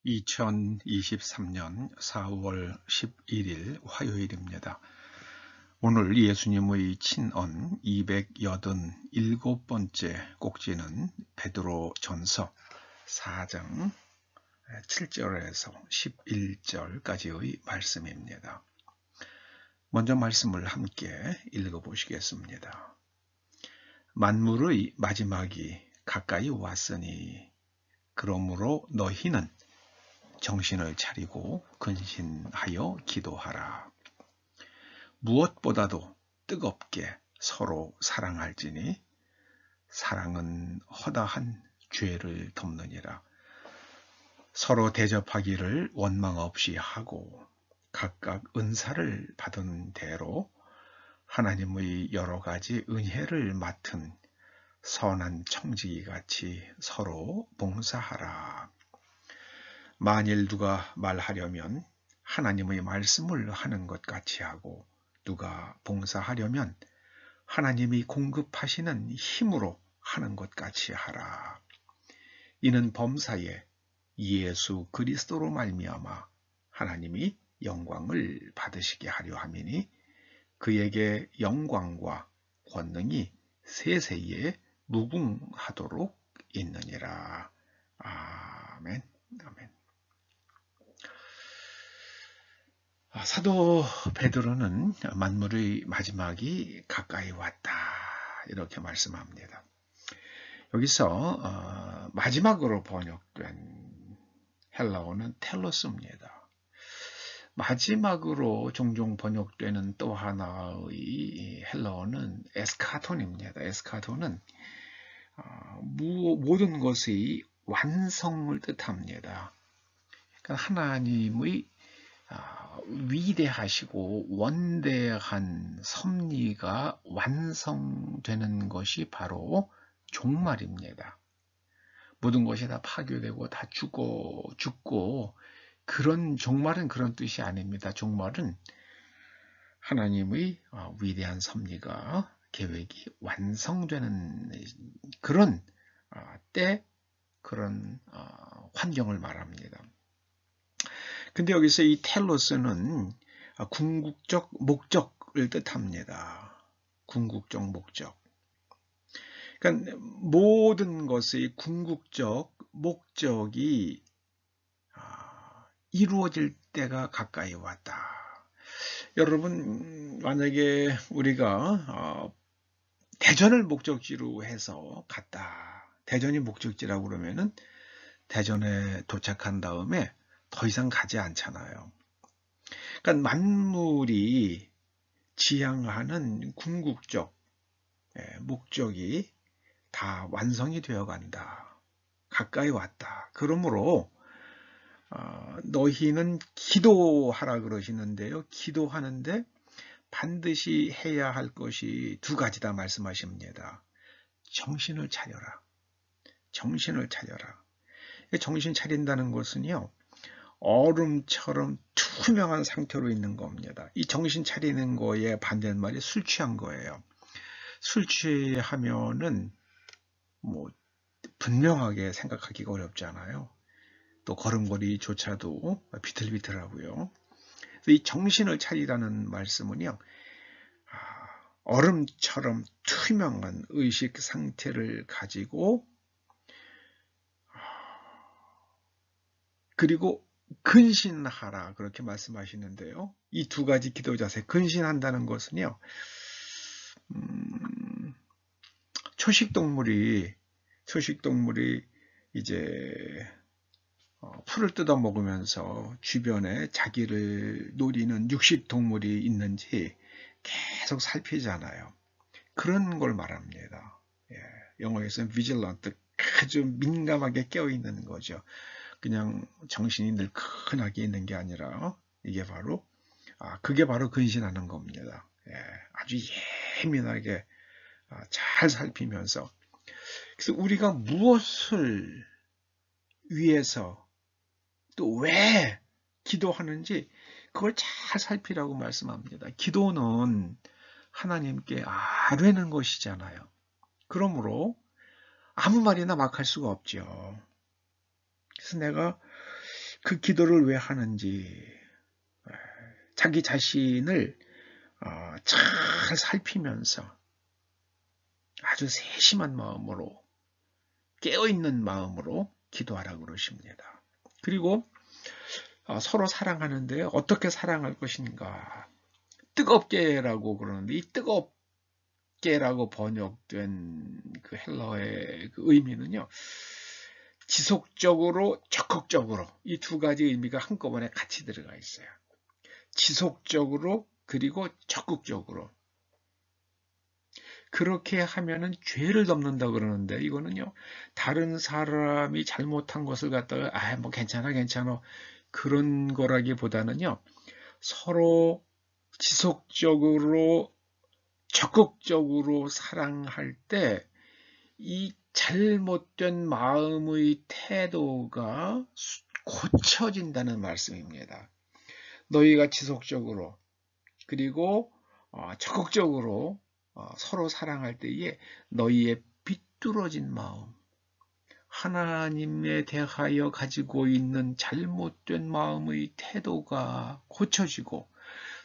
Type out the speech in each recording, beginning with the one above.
2023년 4월 11일 화요일입니다. 오늘 예수님의 친언 287번째 꼭지는 베드로전서 4장 7절에서 11절까지의 말씀입니다. 먼저 말씀을 함께 읽어보시겠습니다. 만물의 마지막이 가까이 왔으니 그러므로 너희는 정신을 차리고 근신하여 기도하라. 무엇보다도 뜨겁게 서로 사랑할지니 사랑은 허다한 죄를 덮느니라. 서로 대접하기를 원망 없이 하고 각각 은사를 받은 대로 하나님의 여러 가지 은혜를 맡은 선한 청지기 같이 서로 봉사하라. 만일 누가 말하려면 하나님의 말씀을 하는 것 같이 하고 누가 봉사하려면 하나님이 공급하시는 힘으로 하는 것 같이 하라. 이는 범사에 예수 그리스도로 말미암아 하나님이 영광을 받으시게 하려 함이니 그에게 영광과 권능이 세세에 무궁하도록 있느니라. 아멘. 아멘. 사도 베드로는 만물의 마지막이 가까이 왔다 이렇게 말씀합니다. 여기서 마지막으로 번역된 헬라어는 텔로스입니다. 마지막으로 종종 번역되는 또 하나의 헬라어는 에스카톤입니다. 에스카톤은 모든 것의 완성을 뜻합니다. 그러니까 하나님의 위대하시고 원대한 섭리가 완성되는 것이 바로 종말입니다. 모든 것이 다 파괴되고 다 죽고 그런 종말은 그런 뜻이 아닙니다. 종말은 하나님의 위대한 섭리가 계획이 완성되는 그런 때 그런 환경을 말합니다. 근데 여기서 이 텔로스는 궁극적 목적을 뜻합니다. 궁극적 목적. 그러니까 모든 것의 궁극적 목적이 이루어질 때가 가까이 왔다. 여러분, 만약에 우리가 대전을 목적지로 해서 갔다. 대전이 목적지라고 그러면은 대전에 도착한 다음에 더 이상 가지 않잖아요. 그러니까 만물이 지향하는 궁극적 목적이 다 완성이 되어 간다. 가까이 왔다. 그러므로 너희는 기도하라 그러시는데요. 기도하는데 반드시 해야 할 것이 두 가지다 말씀하십니다. 정신을 차려라. 정신을 차려라. 정신 차린다는 것은요. 얼음처럼 투명한 상태로 있는 겁니다. 이 정신 차리는 거에 반대말이 술 취한 거예요. 술 취하면은 뭐 분명하게 생각하기가 어렵잖아요. 또 걸음걸이조차도 비틀비틀하고요. 이 정신을 차리라는 말씀은요. 얼음처럼 투명한 의식 상태를 가지고 그리고 근신하라 그렇게 말씀하시는데요. 이 두 가지 기도 자세, 근신한다는 것은요. 초식동물이 이제 풀을 뜯어 먹으면서 주변에 자기를 노리는 육식동물이 있는지 계속 살피잖아요. 그런 걸 말합니다. 영어에서는 vigilant, 아주 민감하게 깨어있는 거죠. 그냥 정신이 늘큰하게 있는 게 아니라 이게 바로 그게 바로 근신하는 겁니다. 아주 예민하게 잘 살피면서 그래서 우리가 무엇을 위해서 또 왜 기도하는지 그걸 잘 살피라고 말씀합니다. 기도는 하나님께 아뢰는 것이잖아요. 그러므로 아무 말이나 막 할 수가 없죠. 그래서 내가 그 기도를 왜 하는지 자기 자신을 잘 살피면서 아주 세심한 마음으로 깨어있는 마음으로 기도하라고 그러십니다. 그리고 서로 사랑하는데 어떻게 사랑할 것인가? 뜨겁게라고 그러는데 이 뜨겁게라고 번역된 그 헬라어의 그 의미는요. 지속적으로, 적극적으로 이 두 가지 의미가 한꺼번에 같이 들어가 있어요. 지속적으로 그리고 적극적으로. 그렇게 하면은 죄를 덮는다 그러는데 이거는요. 다른 사람이 잘못한 것을 갖다가 뭐 괜찮아 그런 거라기보다는요. 서로 지속적으로 적극적으로 사랑할 때 이 잘못된 마음의 태도가 고쳐진다는 말씀입니다. 너희가 지속적으로 그리고 적극적으로 서로 사랑할 때에 너희의 비뚤어진 마음, 하나님에 대하여 가지고 있는 잘못된 마음의 태도가 고쳐지고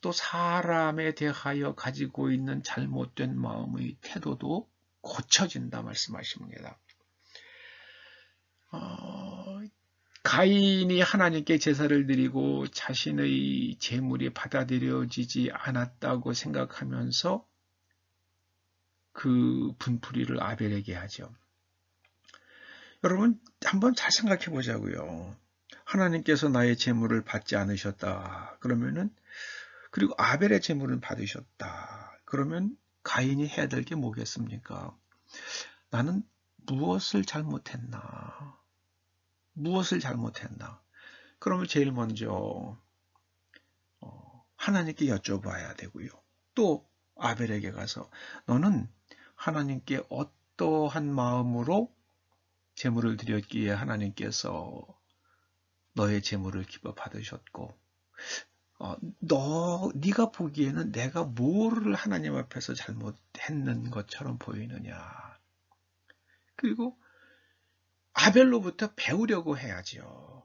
또 사람에 대하여 가지고 있는 잘못된 마음의 태도도 고쳐진다 말씀하십니다. 가인이 하나님께 제사를 드리고 자신의 제물이 받아들여지지 않았다고 생각하면서 그 분풀이를 아벨에게 하죠. 여러분 한번 잘 생각해 보자고요. 하나님께서 나의 제물을 받지 않으셨다. 그러면은 그리고 아벨의 제물을 받으셨다. 그러면 가인이 해야 될 게 뭐겠습니까? 나는 무엇을 잘못했나? 무엇을 잘못했나? 그러면 제일 먼저 하나님께 여쭤봐야 되고요. 또 아벨에게 가서 너는 하나님께 어떠한 마음으로 제물을 드렸기에 하나님께서 너의 제물을 기뻐 받으셨고 네가 보기에는 내가 뭐를 하나님 앞에서 잘못했는 것처럼 보이느냐. 그리고 아벨로부터 배우려고 해야죠.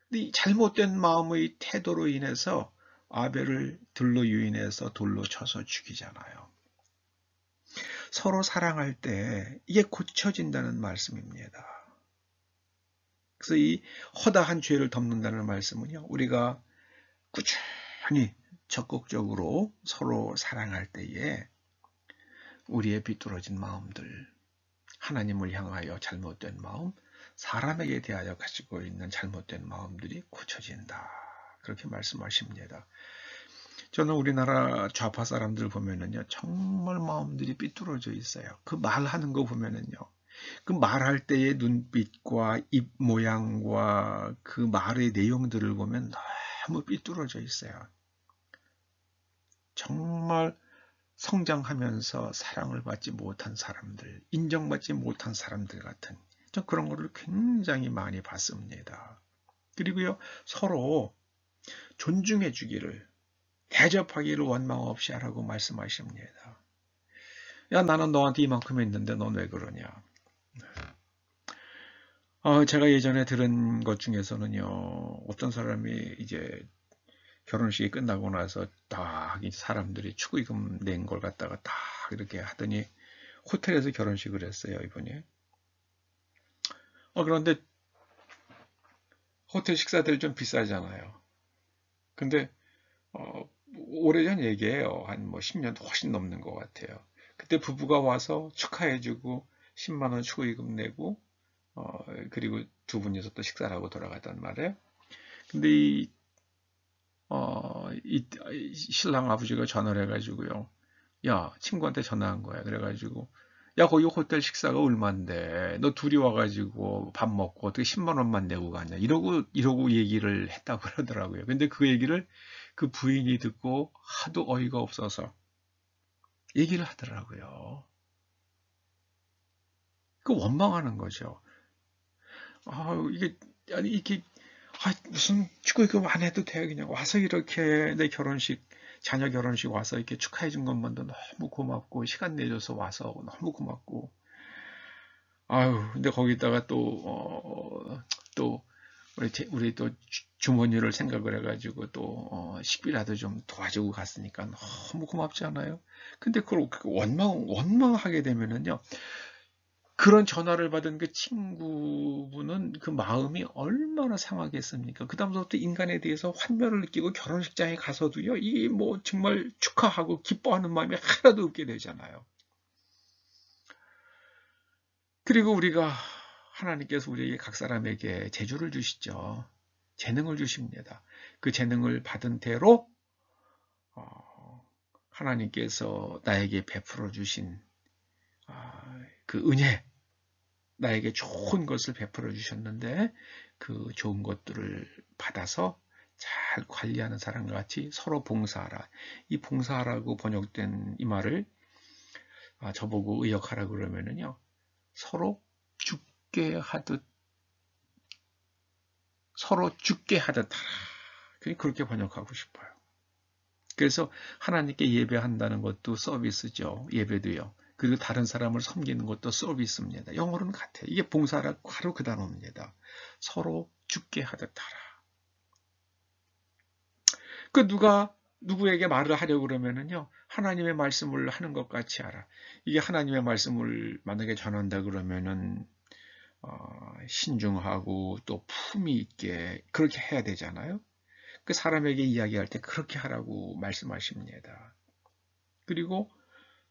근데 이 잘못된 마음의 태도로 인해서 아벨을 들로 유인해서 돌로 쳐서 죽이잖아요. 서로 사랑할 때 이게 고쳐진다는 말씀입니다. 그래서 이 허다한 죄를 덮는다는 말씀은요. 우리가 꾸준히 적극적으로 서로 사랑할 때에 우리의 비뚤어진 마음들, 하나님을 향하여 잘못된 마음, 사람에게 대하여 가지고 있는 잘못된 마음들이 고쳐진다. 그렇게 말씀하십니다. 저는 우리나라 좌파 사람들 보면은요, 정말 마음들이 삐뚤어져 있어요. 그 말하는 거 보면은요, 그 말할 때의 눈빛과 입 모양과 그 말의 내용들을 보면 너무 삐뚤어져 있어요. 정말 성장하면서 사랑을 받지 못한 사람들, 인정받지 못한 사람들 같은 저 그런 거를 굉장히 많이 봤습니다. 그리고요, 서로 존중해 주기를, 대접하기를 원망 없이 하라고 말씀하십니다. 야, 나는 너한테 이만큼 했는데 넌 왜 그러냐? 제가 예전에 들은 것 중에서는요, 어떤 사람이 이제 결혼식이 끝나고 나서 딱 사람들이 축의금 낸 걸 갖다가 딱 이렇게 하더니 호텔에서 결혼식을 했어요, 이분이. 그런데 호텔 식사들이 좀 비싸잖아요. 근데 오래전 얘기예요. 한 뭐 10년도 훨씬 넘는 것 같아요. 그때 부부가 와서 축하해주고 10만 원 축의금 내고 그리고 두 분이서 또 식사를 하고 돌아갔단 말이에요. 근데 이 신랑 아버지가 전화를 해가지고요. 야, 친구한테 전화한 거야. 그래가지고 야, 거기 호텔 식사가 얼만데 너 둘이 와가지고 밥 먹고 어떻게 10만 원만 내고 가냐 이러고 얘기를 했다고 그러더라고요. 근데 그 얘기를 그 부인이 듣고 하도 어이가 없어서 얘기를 하더라고요. 그 원망하는 거죠. 이게 무슨 축의금 안 해도 돼. 그냥 와서 이렇게 내 결혼식 자녀 결혼식 와서 이렇게 축하해 준 것만도 너무 고맙고 시간 내줘서 와서 너무 고맙고 근데 거기다가 또 우리 또 주머니를 생각을 해가지고 또 식비라도 좀 도와주고 갔으니까 너무 고맙지 않아요? 근데 그걸 원망하게 되면은요, 그런 전화를 받은 그 친구분은 그 마음이 얼마나 상하겠습니까? 그 다음부터 인간에 대해서 환멸을 느끼고 결혼식장에 가서도요, 이게 뭐 정말 축하하고 기뻐하는 마음이 하나도 없게 되잖아요. 그리고 하나님께서 우리에게 각 사람에게 재주를 주시죠. 재능을 주십니다. 그 재능을 받은 대로 하나님께서 나에게 베풀어 주신 그 은혜, 나에게 좋은 것을 베풀어 주셨는데 그 좋은 것들을 받아서 잘 관리하는 사람과 같이 서로 봉사하라. 이 봉사하라고 번역된 이 말을 저보고 의역하라 그러면은요, 서로 죽게 하듯 하라. 그렇게 번역하고 싶어요. 그래서 하나님께 예배한다는 것도 서비스죠. 예배도요. 그리고 다른 사람을 섬기는 것도 서비스입니다. 영어로는 같아요. 이게 봉사라고 바로 그 단어입니다. 서로 죽게 하듯 하라. 그 누구에게 말을 하려고 그러면은요, 하나님의 말씀을 하는 것 같이 하라. 이게 하나님의 말씀을 만약에 전한다 그러면은 신중하고 또 품위 있게 그렇게 해야 되잖아요. 그 사람에게 이야기할 때 그렇게 하라고 말씀하십니다. 그리고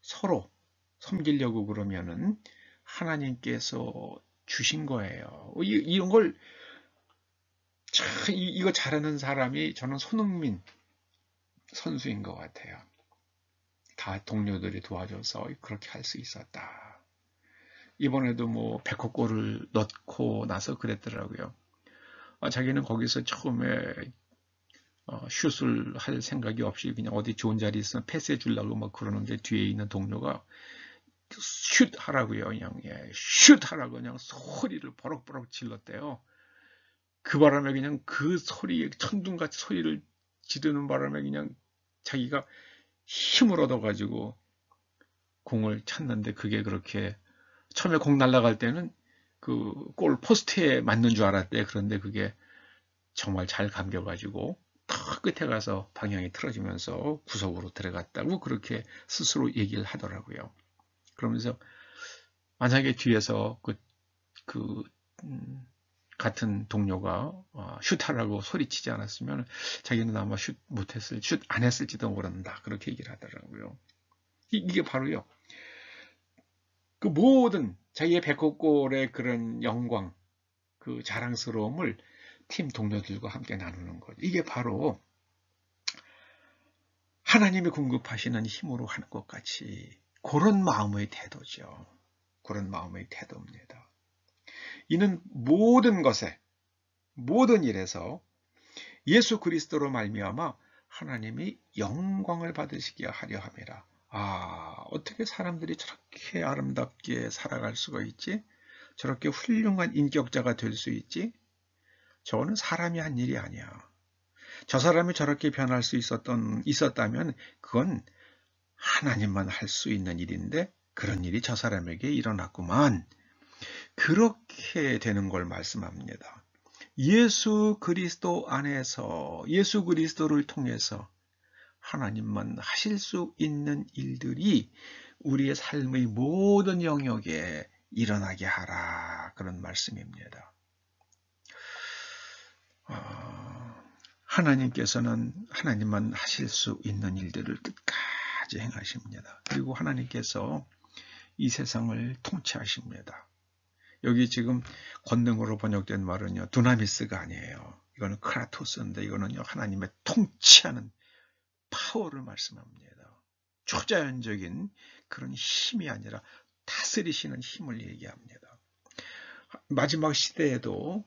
서로 섬기려고 그러면은 하나님께서 주신 거예요. 이런 걸 이거 잘하는 사람이 저는 손흥민 선수인 것 같아요. 다 동료들이 도와줘서 그렇게 할 수 있었다. 이번에도 뭐 100골을 넣고 나서 그랬더라고요. 자기는 거기서 처음에 슛을 할 생각이 없이 그냥 어디 좋은 자리 있으면 패스해 주려고 막 그러는데 뒤에 있는 동료가 슛 하라고요. 그냥 슛 하라고 그냥 소리를 버럭버럭 질렀대요. 그 바람에 그냥 그 소리에 천둥같이 소리를 지르는 바람에 그냥 자기가 힘을 얻어가지고 공을 찼는데 그게 그렇게 처음에 공 날아갈 때는 그 골 포스트에 맞는 줄 알았대. 그런데 그게 정말 잘 감겨가지고 더 끝에 가서 방향이 틀어지면서 구석으로 들어갔다고 그렇게 스스로 얘기를 하더라고요. 그러면서 만약에 뒤에서 같은 동료가 슛하라고 소리치지 않았으면 자기는 아마 슛 안 했을지도 모른다. 그렇게 얘기를 하더라고요. 이게 바로요. 그 모든 자기의 100골의 그런 영광, 그 자랑스러움을 팀 동료들과 함께 나누는 거죠. 이게 바로 하나님이 공급하시는 힘으로 하는 것 같이 그런 마음의 태도죠. 그런 마음의 태도입니다. 이는 모든 것에, 모든 일에서 예수 그리스도로 말미암아 하나님이 영광을 받으시게 하려 함이라. 어떻게 사람들이 저렇게 아름답게 살아갈 수가 있지? 저렇게 훌륭한 인격자가 될 수 있지? 저거는 사람이 한 일이 아니야. 저 사람이 저렇게 변할 수 있었다면 그건 하나님만 할 수 있는 일인데 그런 일이 저 사람에게 일어났구만. 그렇게 되는 걸 말씀합니다. 예수 그리스도 안에서 예수 그리스도를 통해서 하나님만 하실 수 있는 일들이 우리의 삶의 모든 영역에 일어나게 하라. 그런 말씀입니다. 하나님께서는 하나님만 하실 수 있는 일들을 끝까지 행하십니다. 그리고 하나님께서 이 세상을 통치하십니다. 여기 지금 권능으로 번역된 말은요, 두나미스가 아니에요. 이거는 크라토스인데 이거는요, 하나님의 통치하는 파워를 말씀합니다. 초자연적인 그런 힘이 아니라 다스리시는 힘을 얘기합니다. 마지막 시대에도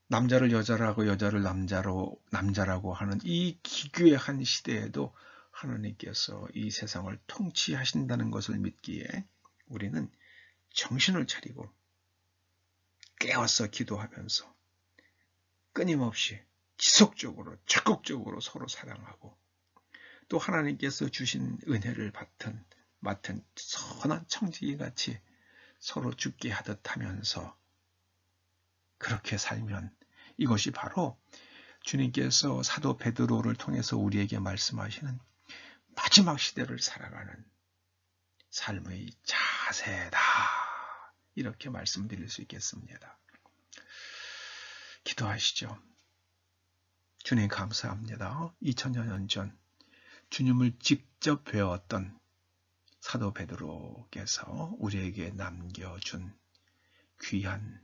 남자를 여자라고 여자를 남자라고 하는 이 기괴한 시대에도 하나님께서 이 세상을 통치하신다는 것을 믿기에 우리는 정신을 차리고 깨어서 기도하면서 끊임없이 지속적으로 적극적으로 서로 사랑하고 또 하나님께서 주신 은혜를 맡은 선한 청지기같이 서로 죽게 하듯 하면서 그렇게 살면 이것이 바로 주님께서 사도 베드로를 통해서 우리에게 말씀하시는 마지막 시대를 살아가는 삶의 자세다. 이렇게 말씀드릴 수 있겠습니다. 기도하시죠. 주님 감사합니다. 2000여 년 전 주님을 직접 배웠던 사도 베드로께서 우리에게 남겨준 귀한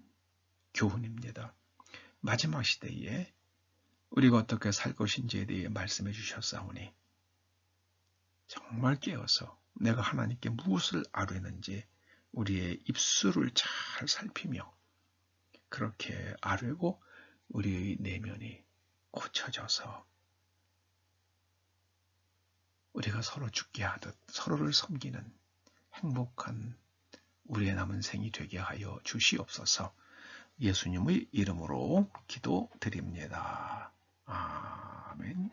교훈입니다. 마지막 시대에 우리가 어떻게 살 것인지에 대해 말씀해 주셨사오니 정말 깨어서 내가 하나님께 무엇을 아뢰는지 우리의 입술을 잘 살피며 그렇게 아뢰고 우리의 내면이 고쳐져서 우리가 서로 죽게 하듯 서로를 섬기는 행복한 우리의 남은 생이 되게 하여 주시옵소서. 예수님의 이름으로 기도드립니다. 아멘.